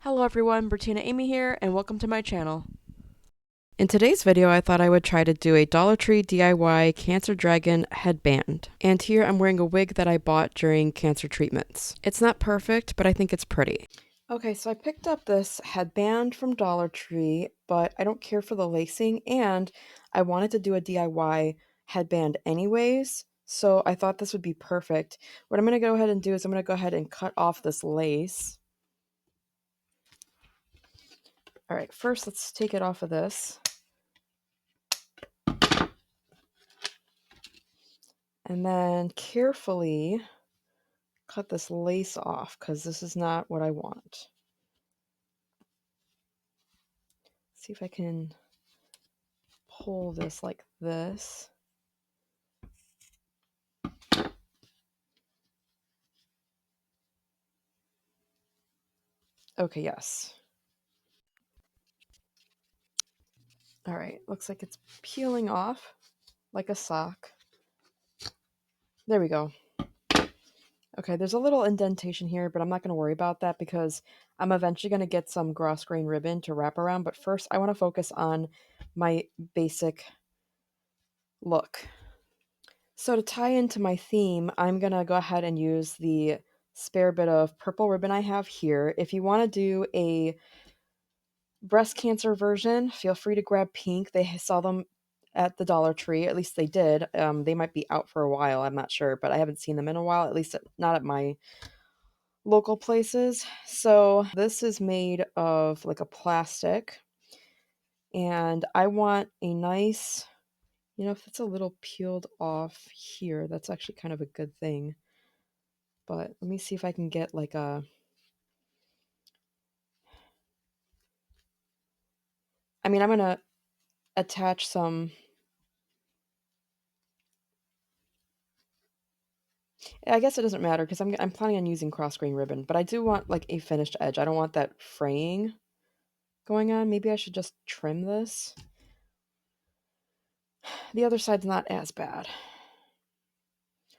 Hello everyone, Bertina Amy here, and welcome to my channel. In today's video, I thought I would try to do a Dollar Tree DIY Cancer Dragon headband. And here I'm wearing a wig that I bought during cancer treatments. It's not perfect, but I think it's pretty. Okay, so I picked up this headband from Dollar Tree, but I don't care for the lacing, and I wanted to do a DIY headband anyways, so I thought this would be perfect. What I'm going to go ahead and do is I'm going to go ahead and cut off this lace. All right, first let's take it off of this. And then carefully cut this lace off because this is not what I want. See if I can pull this like this. Okay, yes. All right, looks like it's peeling off like a sock. There we go. Okay, there's a little indentation here, but I'm not going to worry about that because I'm eventually going to get some gross grain ribbon to wrap around. But first, I want to focus on my basic look. So to tie into my theme, I'm going to go ahead and use the spare bit of purple ribbon I have here. If you want to do a breast cancer version, feel free to grab pink. They sell them at the Dollar Tree. At least they did. They might be out for a while. I'm not sure, but I haven't seen them in a while, at least not at my local places. So this is made of like a plastic, and I want a nice, if it's a little peeled off here, that's actually kind of a good thing. But let me see if I can get like a... I'm going to attach some... I guess it doesn't matter because I'm planning on using cross grain ribbon, but I do want like a finished edge. I don't want that fraying going on. Maybe I should just trim this. The other side's not as bad.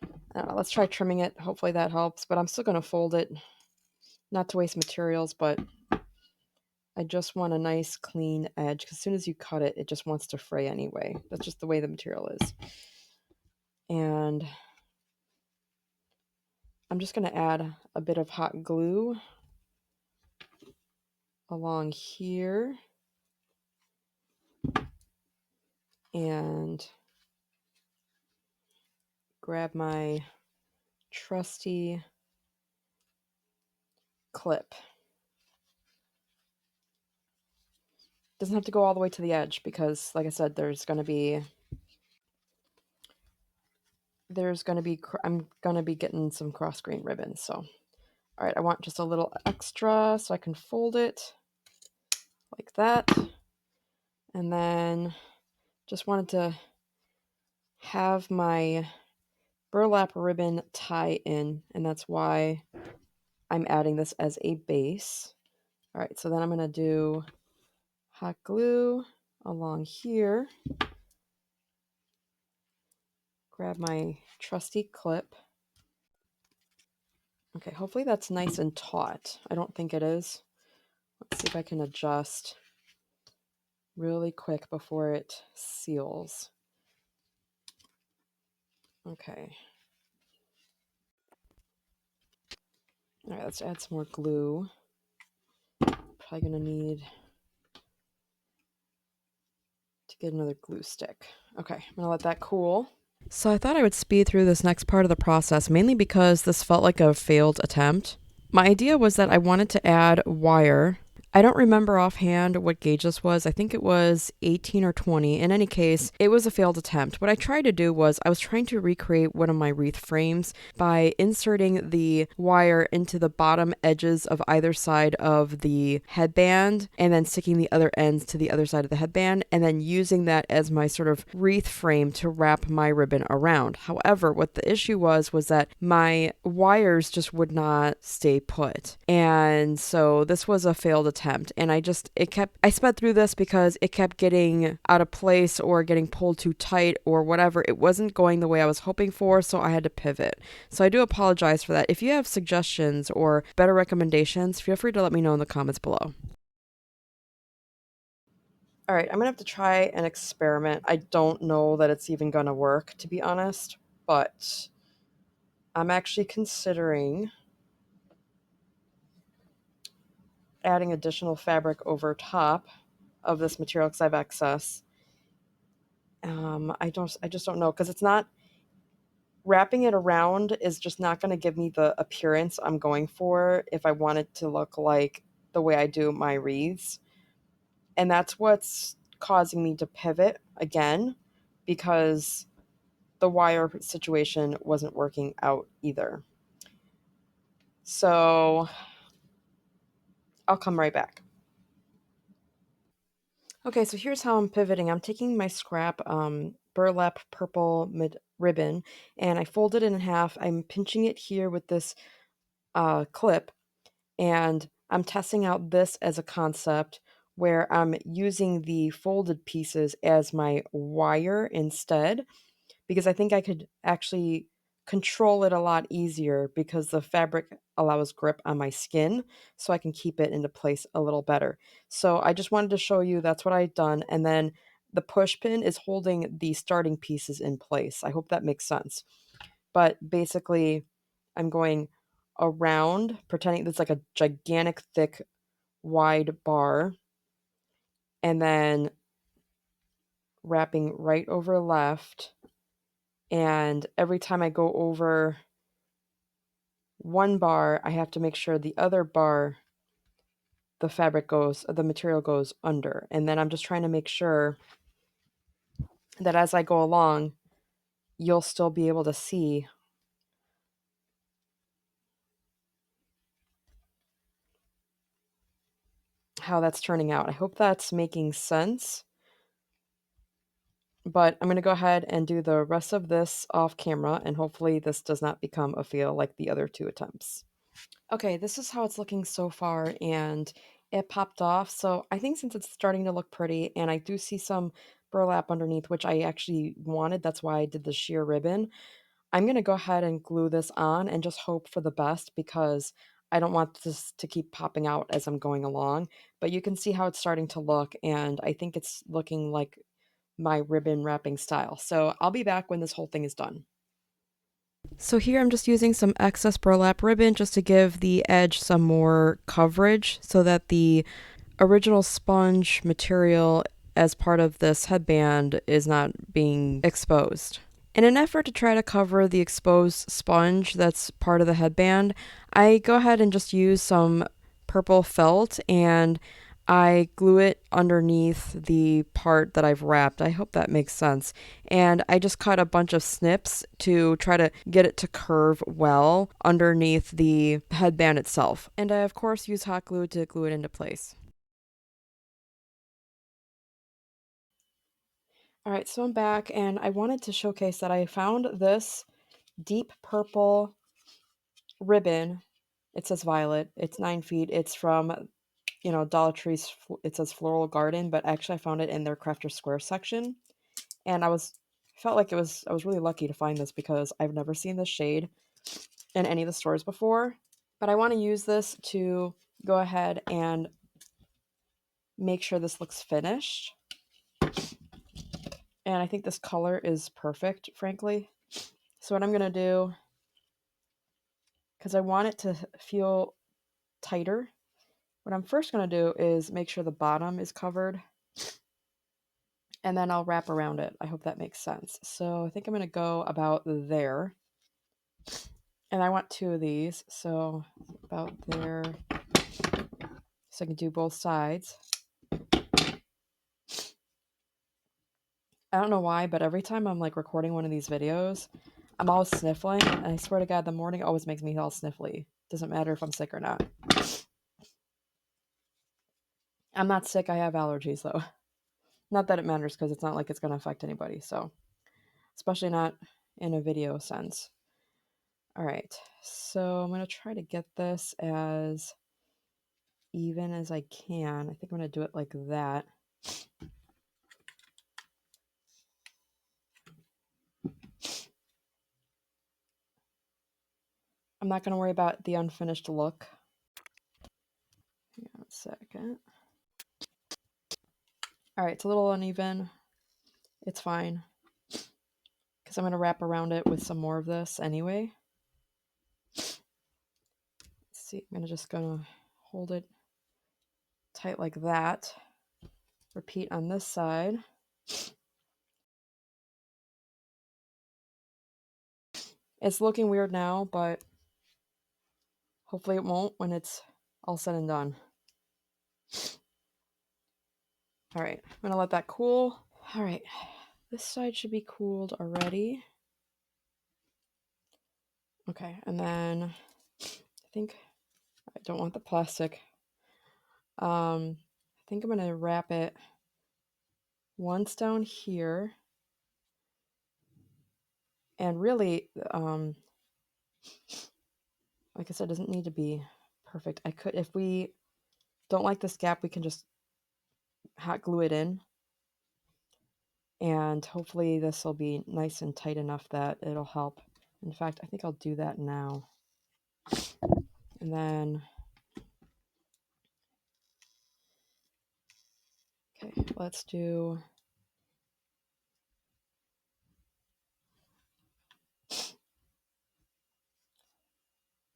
I don't know, let's try trimming it. Hopefully that helps, but I'm still going to fold it. Not to waste materials, but I just want a nice clean edge because as soon as you cut it, it just wants to fray anyway. That's just the way the material is. And I'm just going to add a bit of hot glue along here. And grab my trusty clip. Doesn't have to go all the way to the edge because, like I said, I'm gonna be getting some cross grain ribbon. So, all right, I want just a little extra so I can fold it like that, and then just wanted to have my burlap ribbon tie in, and that's why I'm adding this as a base. All right, so then I'm gonna do hot glue along here. Grab my trusty clip. Okay, hopefully that's nice and taut. I don't think it is. Let's see if I can adjust really quick before it seals. Okay. All right, let's add some more glue. Probably gonna need to get another glue stick. Okay, I'm gonna let that cool. So I thought I would speed through this next part of the process, mainly because this felt like a failed attempt. My idea was that I wanted to add wire. I don't remember offhand what gauge this was. I think it was 18 or 20. In any case, it was a failed attempt. What I tried to do was I was trying to recreate one of my wreath frames by inserting the wire into the bottom edges of either side of the headband and then sticking the other ends to the other side of the headband and then using that as my sort of wreath frame to wrap my ribbon around. However, what the issue was that my wires just would not stay put. And so this was a failed attempt. attempt. And I sped through this because it kept getting out of place or getting pulled too tight or whatever. It wasn't going the way I was hoping for, so I had to pivot. So I do apologize for that. If you have suggestions or better recommendations, feel free to let me know in the comments below. All right, I'm gonna have to try an experiment. I don't know that it's even gonna work, to be honest, but I'm actually considering adding additional fabric over top of this material because I have excess. I just don't know because it's not wrapping it around is just not going to give me the appearance I'm going for if I want it to look like the way I do my wreaths. And that's what's causing me to pivot again because the wire situation wasn't working out either. So I'll come right back. Okay, so here's how I'm pivoting. I'm taking my scrap burlap purple mid ribbon and I fold it in half. I'm pinching it here with this clip and I'm testing out this as a concept where I'm using the folded pieces as my wire instead because I think I could actually control it a lot easier because the fabric allows grip on my skin so I can keep it into place a little better. So I just wanted to show you that's what I've done. And then the push pin is holding the starting pieces in place. I hope that makes sense. But basically, I'm going around, pretending it's like a gigantic, thick, wide bar, and then wrapping right over left. And every time I go over one bar, I have to make sure the other bar, the material goes under. And then I'm just trying to make sure that as I go along, you'll still be able to see how that's turning out. I hope that's making sense. But I'm going to go ahead and do the rest of this off camera, and hopefully this does not become a fail like the other two attempts. Okay, this is how it's looking so far, and it popped off. So I think since it's starting to look pretty, and I do see some burlap underneath, which I actually wanted, that's why I did the sheer ribbon. I'm going to go ahead and glue this on and just hope for the best because I don't want this to keep popping out as I'm going along. But you can see how it's starting to look, and I think it's looking like my ribbon wrapping style. So I'll be back when this whole thing is done. So here I'm just using some excess burlap ribbon just to give the edge some more coverage so that the original sponge material as part of this headband is not being exposed. In an effort to try to cover the exposed sponge that's part of the headband, I go ahead and just use some purple felt and I glue it underneath the part that I've wrapped. I hope that makes sense. And I just cut a bunch of snips to try to get it to curve well underneath the headband itself. And I, of course, use hot glue to glue it into place. All right, so I'm back and I wanted to showcase that I found this deep purple ribbon. It says violet. It's 9 feet. It's from, Dollar Tree's, it says Floral Garden, but actually I found it in their Crafter Square section. And felt like I was really lucky to find this because I've never seen this shade in any of the stores before. But I want to use this to go ahead and make sure this looks finished. And I think this color is perfect, frankly. So what I'm going to do, because I want it to feel tighter, what I'm first going to do is make sure the bottom is covered. And then I'll wrap around it. I hope that makes sense. So I think I'm going to go about there. And I want 2 of these. So about there. So I can do both sides. I don't know why, but every time I'm like recording one of these videos, I'm always sniffling. And I swear to God, the morning always makes me all sniffly. Doesn't matter if I'm sick or not. I'm not sick. I have allergies though. Not that it matters because it's not like it's going to affect anybody. So, especially not in a video sense. All right. So I'm going to try to get this as even as I can. I think I'm going to do it like that. I'm not going to worry about the unfinished look. Hang on a second. All right, it's a little uneven. It's fine, because I'm going to wrap around it with some more of this anyway. Let's see, I'm just going to hold it tight like that. Repeat on this side. It's looking weird now, but hopefully it won't when it's all said and done. All right, I'm going to let that cool. All right, this side should be cooled already. Okay, and then I think I don't want the plastic. I think I'm going to wrap it once down here. And really, like I said, it doesn't need to be perfect. I could, if we don't like this gap, we can just hot glue it in. And hopefully this will be nice and tight enough that it'll help. In fact, I think I'll do that now. And then, okay, let's do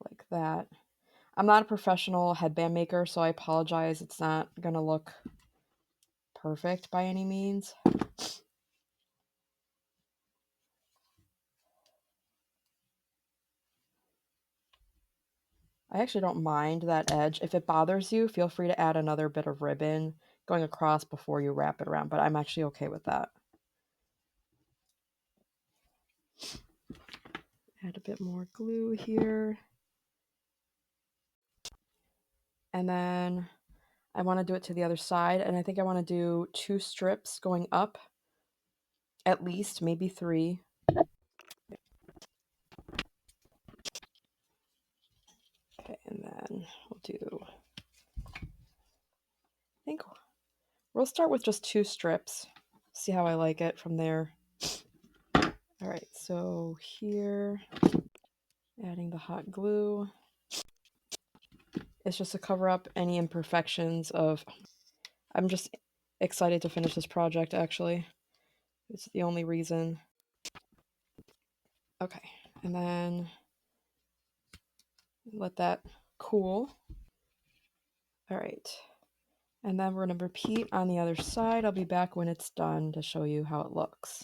like that. I'm not a professional headband maker, so I apologize. It's not going to look perfect by any means. I actually don't mind that edge. If it bothers you, feel free to add another bit of ribbon going across before you wrap it around, but I'm actually okay with that. Add a bit more glue here. And then I want to do it to the other side, and I think I want to do 2 strips going up, at least, maybe 3. Okay, and then we'll do, I think we'll start with just 2 strips, see how I like it from there. All right, so here, adding the hot glue. It's just to cover up any imperfections of, I'm just excited to finish this project, actually. It's the only reason. Okay, and then let that cool. All right, and then we're going to repeat on the other side. I'll be back when it's done to show you how it looks.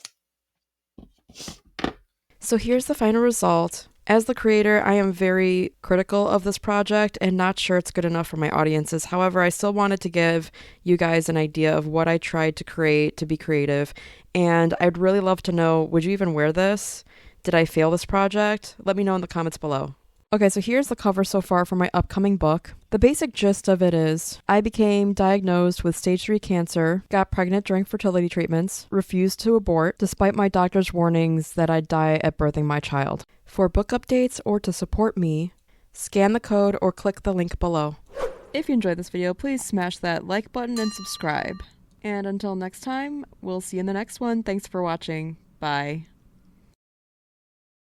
So here's the final result. As the creator, I am very critical of this project and not sure it's good enough for my audiences. However, I still wanted to give you guys an idea of what I tried to create to be creative. And I'd really love to know, would you even wear this? Did I fail this project? Let me know in the comments below. Okay, so here's the cover so far for my upcoming book. The basic gist of it is, I became diagnosed with stage 3 cancer, got pregnant during fertility treatments, refused to abort, despite my doctor's warnings that I'd die at birthing my child. For book updates or to support me, scan the code or click the link below. If you enjoyed this video, please smash that like button and subscribe. And until next time, we'll see you in the next one. Thanks for watching. Bye.